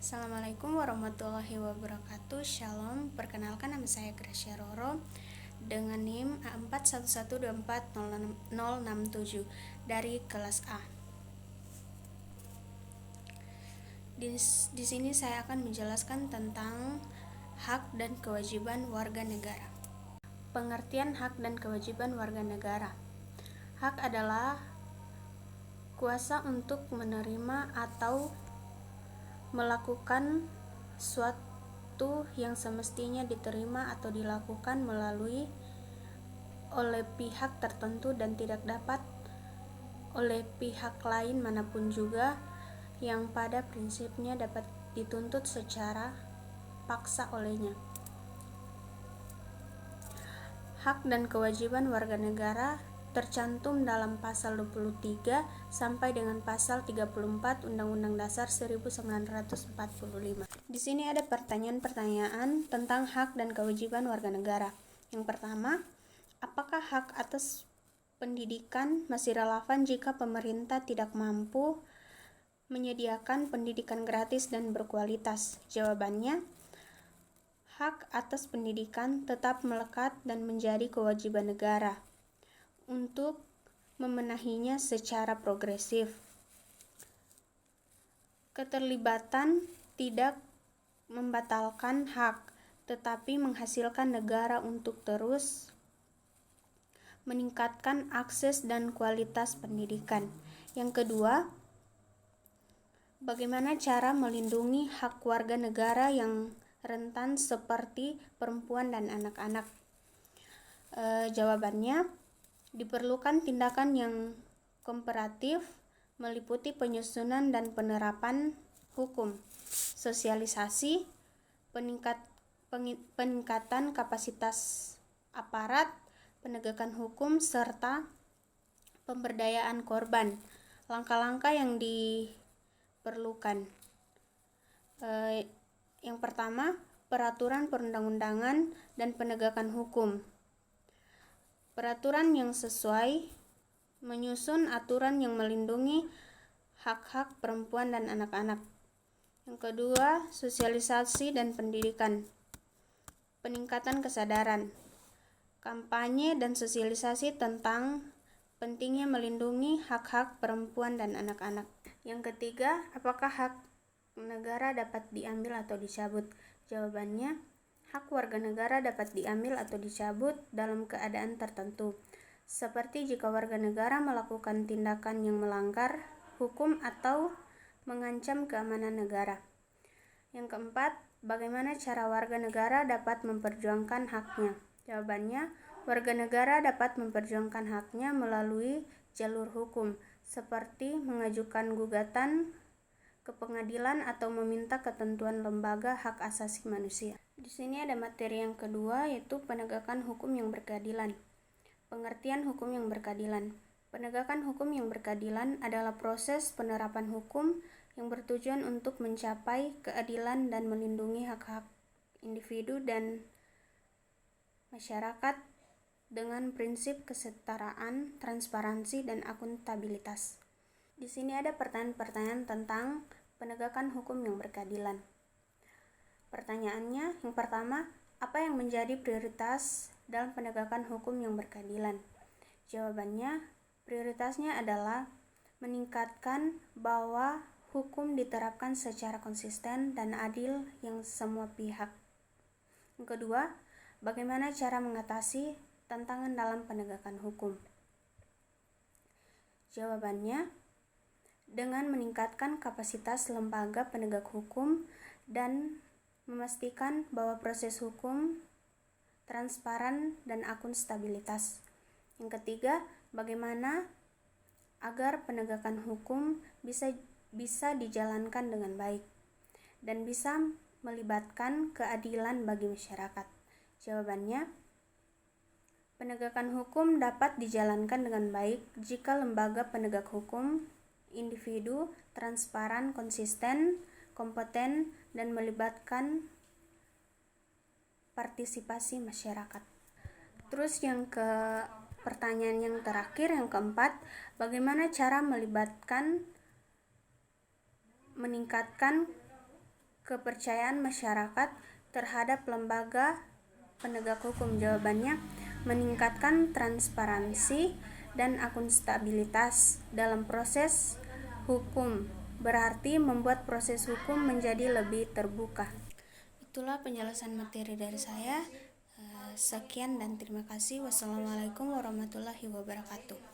Assalamualaikum warahmatullahi wabarakatuh. Shalom, perkenalkan nama saya Gracia Roro dengan NIM A41124067 dari kelas A. Di sini saya akan menjelaskan tentang hak dan kewajiban warga negara. Pengertian hak dan kewajiban warga negara. Hak adalah kuasa untuk menerima atau melakukan suatu yang semestinya diterima atau dilakukan oleh pihak tertentu dan tidak dapat oleh pihak lain manapun juga, yang pada prinsipnya dapat dituntut secara paksa olehnya. Hak dan kewajiban warga negara tercantum dalam pasal 23 sampai dengan pasal 34 Undang-Undang Dasar 1945. Di sini ada pertanyaan-pertanyaan tentang hak dan kewajiban warga negara. Yang pertama, apakah hak atas pendidikan masih relevan jika pemerintah tidak mampu menyediakan pendidikan gratis dan berkualitas? Jawabannya, hak atas pendidikan tetap melekat dan menjadi kewajiban negara untuk memenuhinya secara progresif. Keterlibatan tidak membatalkan hak, tetapi menghasilkan negara untuk terus meningkatkan akses dan kualitas pendidikan. Yang kedua, bagaimana cara melindungi hak warga negara yang rentan seperti perempuan dan anak-anak? Jawabannya, diperlukan tindakan yang kooperatif, meliputi penyusunan dan penerapan hukum, sosialisasi, peningkatan kapasitas aparat penegakan hukum, serta pemberdayaan korban. Langkah-langkah yang diperlukan, yang pertama, peraturan perundang-undangan dan penegakan hukum. Peraturan yang sesuai, menyusun aturan yang melindungi hak-hak perempuan dan anak-anak. Yang kedua, sosialisasi dan pendidikan, peningkatan kesadaran, kampanye dan sosialisasi tentang pentingnya melindungi hak-hak perempuan dan anak-anak. Yang ketiga, apakah hak negara dapat diambil atau dicabut? Jawabannya, hak warga negara dapat diambil atau dicabut dalam keadaan tertentu, seperti jika warga negara melakukan tindakan yang melanggar hukum atau mengancam keamanan negara. Yang keempat, bagaimana cara warga negara dapat memperjuangkan haknya? Jawabannya, warga negara dapat memperjuangkan haknya melalui jalur hukum, seperti mengajukan gugatan ke pengadilan atau meminta ketentuan lembaga hak asasi manusia. Di sini ada materi yang kedua, yaitu penegakan hukum yang berkeadilan. Pengertian hukum yang berkeadilan. Penegakan hukum yang berkeadilan adalah proses penerapan hukum yang bertujuan untuk mencapai keadilan dan melindungi hak-hak individu dan masyarakat dengan prinsip kesetaraan, transparansi, dan akuntabilitas. Di sini ada pertanyaan-pertanyaan tentang penegakan hukum yang berkeadilan. Pertanyaannya, yang pertama, apa yang menjadi prioritas dalam penegakan hukum yang berkeadilan? Jawabannya, prioritasnya adalah meningkatkan bahwa hukum diterapkan secara konsisten dan adil yang semua pihak. Yang kedua, bagaimana cara mengatasi tantangan dalam penegakan hukum? Jawabannya, dengan meningkatkan kapasitas lembaga penegak hukum dan memastikan bahwa proses hukum transparan dan akuntabilitas. Yang ketiga, bagaimana agar penegakan hukum bisa dijalankan dengan baik dan bisa melibatkan keadilan bagi masyarakat? Jawabannya, penegakan hukum dapat dijalankan dengan baik jika lembaga penegak hukum, individu, transparan, konsisten, kompeten, dan melibatkan partisipasi masyarakat. Terus pertanyaan yang terakhir, yang keempat, bagaimana cara meningkatkan kepercayaan masyarakat terhadap lembaga penegak hukum. Jawabannya, meningkatkan transparansi dan akuntabilitas dalam proses hukum, berarti membuat proses hukum menjadi lebih terbuka. Itulah penjelasan materi dari saya. Sekian dan terima kasih. Wassalamualaikum warahmatullahi wabarakatuh.